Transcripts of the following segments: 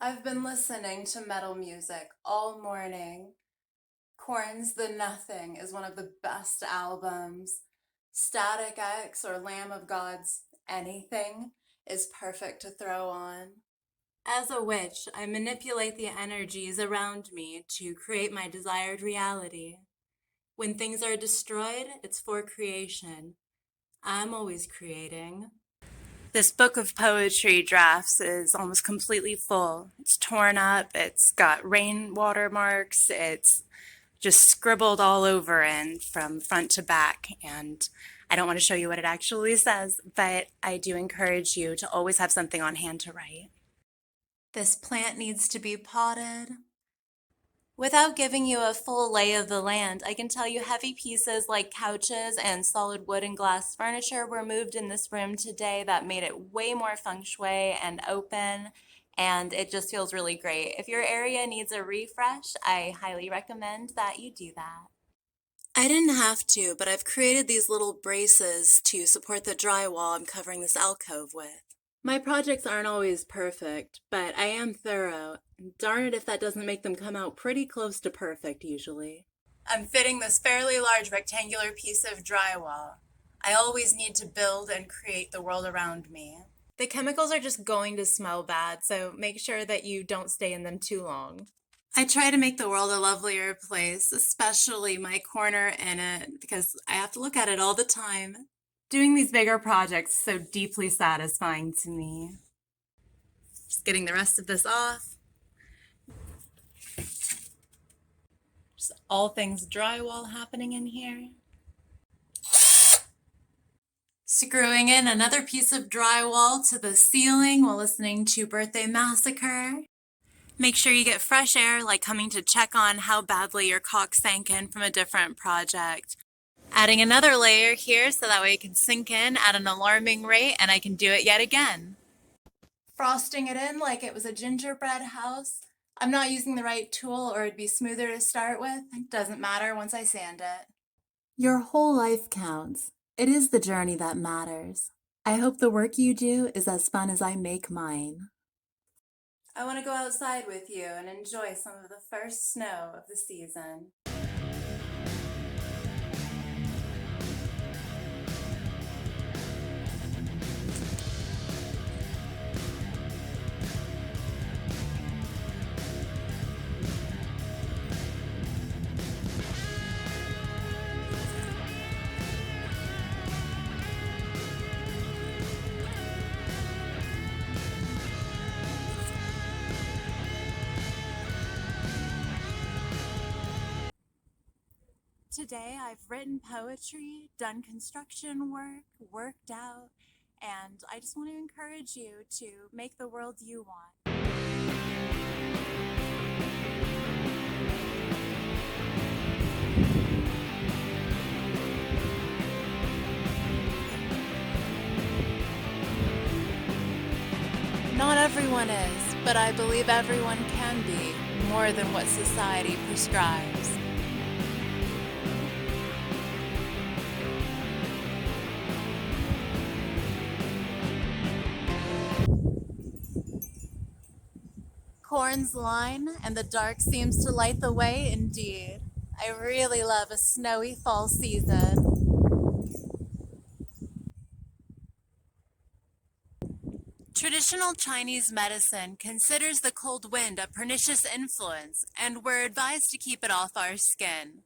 I've been listening to metal music all morning. Korn's The Nothing is one of the best albums. Static X or Lamb of God's Anything is perfect to throw on. As a witch, I manipulate the energies around me to create my desired reality. When things are destroyed, it's for creation. I'm always creating. This book of poetry drafts is almost completely full. It's torn up, it's got rainwater marks, it's just scribbled all over and from front to back. And I don't want to show you what it actually says, but I do encourage you to always have something on hand to write. This plant needs to be potted. Without giving you a full lay of the land, I can tell you heavy pieces like couches and solid wood and glass furniture were moved in this room today that made it way more feng shui and open, and it just feels really great. If your area needs a refresh, I highly recommend that you do that. I didn't have to, but I've created these little braces to support the drywall I'm covering this alcove with. My projects aren't always perfect, but I am thorough. Darn it if that doesn't make them come out pretty close to perfect usually. I'm fitting this fairly large rectangular piece of drywall. I always need to build and create the world around me. The chemicals are just going to smell bad, so make sure that you don't stay in them too long. I try to make the world a lovelier place, especially my corner in it, because I have to look at it all the time. Doing these bigger projects is so deeply satisfying to me. Just getting the rest of this off. Just all things drywall happening in here. Screwing in another piece of drywall to the ceiling while listening to Birthday Massacre. Make sure you get fresh air, like coming to check on how badly your caulk sank in from a different project. Adding another layer here so that way it can sink in at an alarming rate and I can do it yet again. Frosting it in like it was a gingerbread house. I'm not using the right tool or it'd be smoother to start with. It doesn't matter once I sand it. Your whole life counts. It is the journey that matters. I hope the work you do is as fun as I make mine. I want to go outside with you and enjoy some of the first snow of the season. Today I've written poetry, done construction work, worked out, and I just want to encourage you to make the world you want. Not everyone is, but I believe everyone can be more than what society prescribes. Corn's line, and the dark seems to light the way indeed. I really love a snowy fall season. Traditional Chinese medicine considers the cold wind a pernicious influence, and we're advised to keep it off our skin.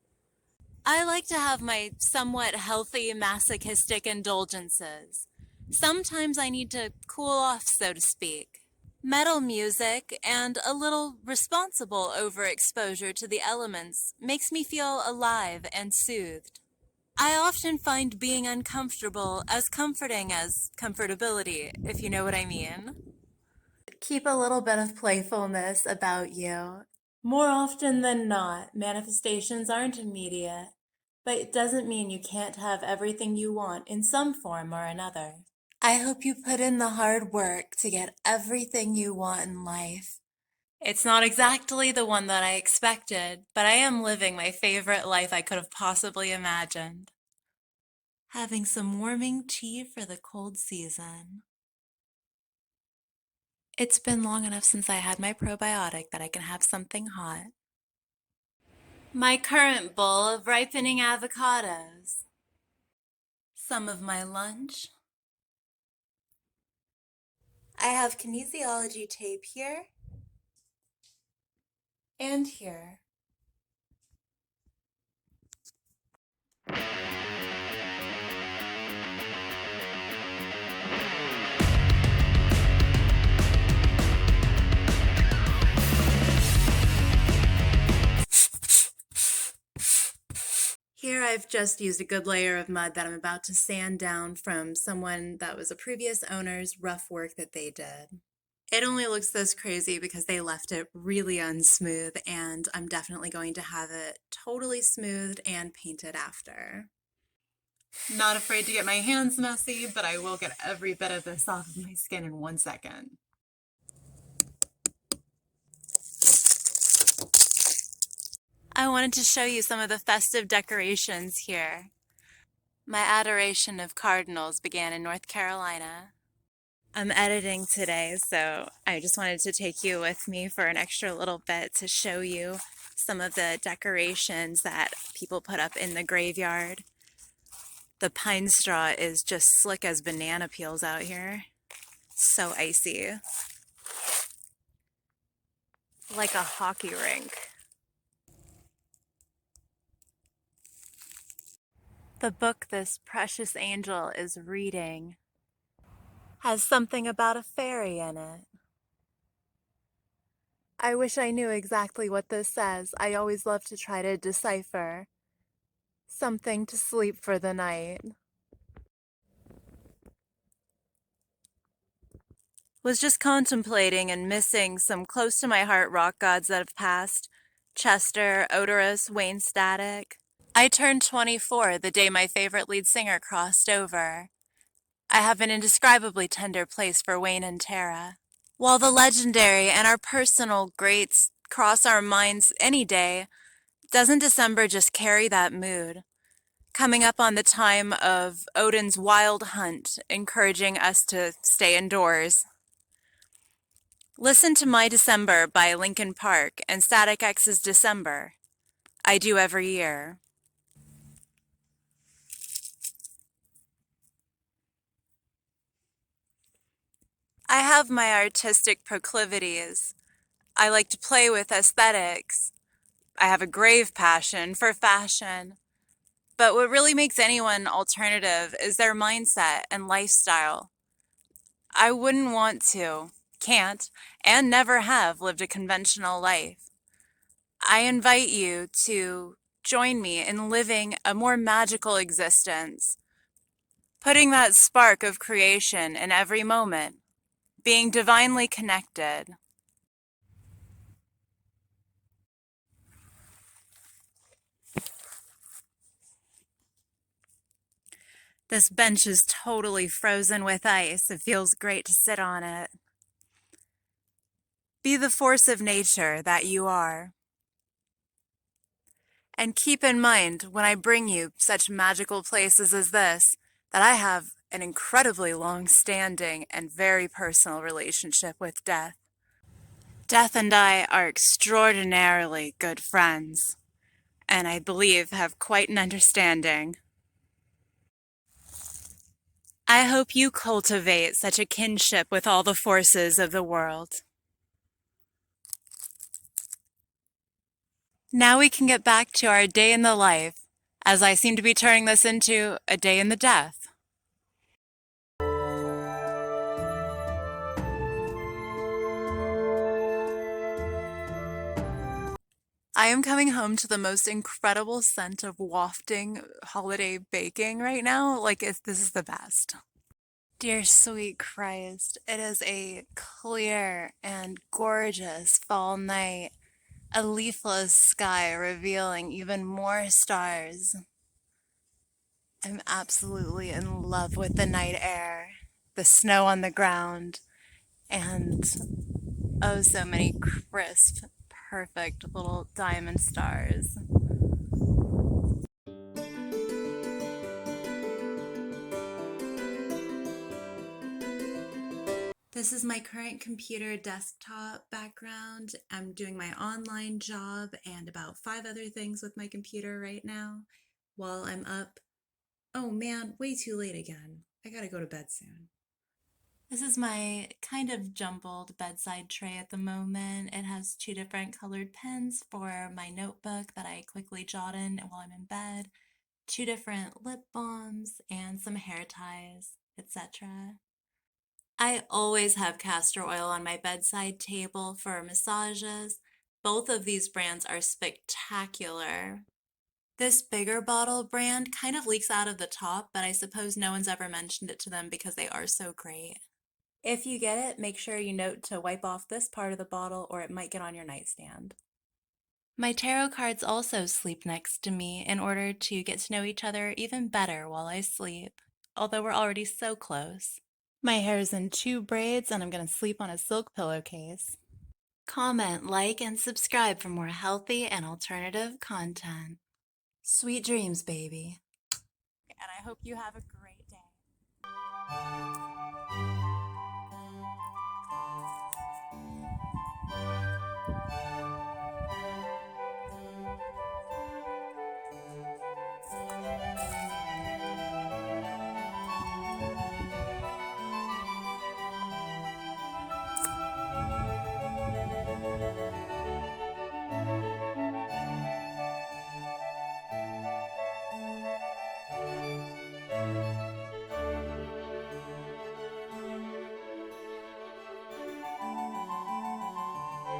I like to have my somewhat healthy masochistic indulgences. Sometimes I need to cool off, so to speak. Metal music and a little responsible overexposure to the elements makes me feel alive and soothed. I often find being uncomfortable as comforting as comfortability, if you know what I mean. Keep a little bit of playfulness about you. More often than not, manifestations aren't immediate, but it doesn't mean you can't have everything you want in some form or another. I hope you put in the hard work to get everything you want in life. It's not exactly the one that I expected, but I am living my favorite life I could have possibly imagined. Having some warming tea for the cold season. It's been long enough since I had my probiotic that I can have something hot. My current bowl of ripening avocados. Some of my lunch. I have kinesiology tape here and here. Here I've just used a good layer of mud that I'm about to sand down from someone that was a previous owner's rough work that they did. It only looks this crazy because they left it really unsmooth, and I'm definitely going to have it totally smoothed and painted after. Not afraid to get my hands messy, but I will get every bit of this off of my skin in 1 second. I wanted to show you some of the festive decorations here. My adoration of cardinals began in North Carolina. I'm editing today, so I just wanted to take you with me for an extra little bit to show you some of the decorations that people put up in the graveyard. The pine straw is just slick as banana peels out here. So icy. Like a hockey rink. The book this precious angel is reading has something about a fairy in it. I wish I knew exactly what this says. I always love to try to decipher. Something to sleep for the night. Was just contemplating and missing some close to my heart rock gods that have passed. Chester, Odorous, Wayne Static. I turned 24 the day my favorite lead singer crossed over. I have an indescribably tender place for Wayne and Tara. While the legendary and our personal greats cross our minds any day, doesn't December just carry that mood? Coming up on the time of Odin's wild hunt, encouraging us to stay indoors. Listen to My December by Linkin Park and Static X's December. I do every year. I have my artistic proclivities. I like to play with aesthetics. I have a grave passion for fashion. But what really makes anyone alternative is their mindset and lifestyle. I wouldn't want to, can't, and never have lived a conventional life. I invite you to join me in living a more magical existence, putting that spark of creation in every moment, being divinely connected. This bench is totally frozen with ice. It feels great to sit on it. Be the force of nature that you are. And keep in mind, when I bring you such magical places as this, that I have an incredibly long-standing and very personal relationship with death. Death and I are extraordinarily good friends, and I believe have quite an understanding. I hope you cultivate such a kinship with all the forces of the world. Now we can get back to our day in the life, as I seem to be turning this into a day in the death. I am coming home to the most incredible scent of wafting holiday baking right now. This is the best. Dear sweet Christ, it is a clear and gorgeous fall night, a leafless sky revealing even more stars. I'm absolutely in love with the night air, the snow on the ground, and oh, so many crisp, perfect little diamond stars. This This is my current computer desktop background. I'm doing my online job and about 5 other things with my computer right now while I'm up. Oh man, way too late again. I gotta go to bed soon. This is my kind of jumbled bedside tray at the moment. It has 2 different colored pens for my notebook that I quickly jot in while I'm in bed, 2 different lip balms, and some hair ties, etc. I always have castor oil on my bedside table for massages. Both of these brands are spectacular. This bigger bottle brand kind of leaks out of the top, but I suppose no one's ever mentioned it to them because they are so great. If you get it, make sure you note to wipe off this part of the bottle or it might get on your nightstand. My tarot cards also sleep next to me in order to get to know each other even better while I sleep, although we're already so close. My hair's in 2 braids and I'm gonna sleep on a silk pillowcase. Comment, like, and subscribe for more healthy and alternative content. Sweet dreams, baby. And I hope you have a great day.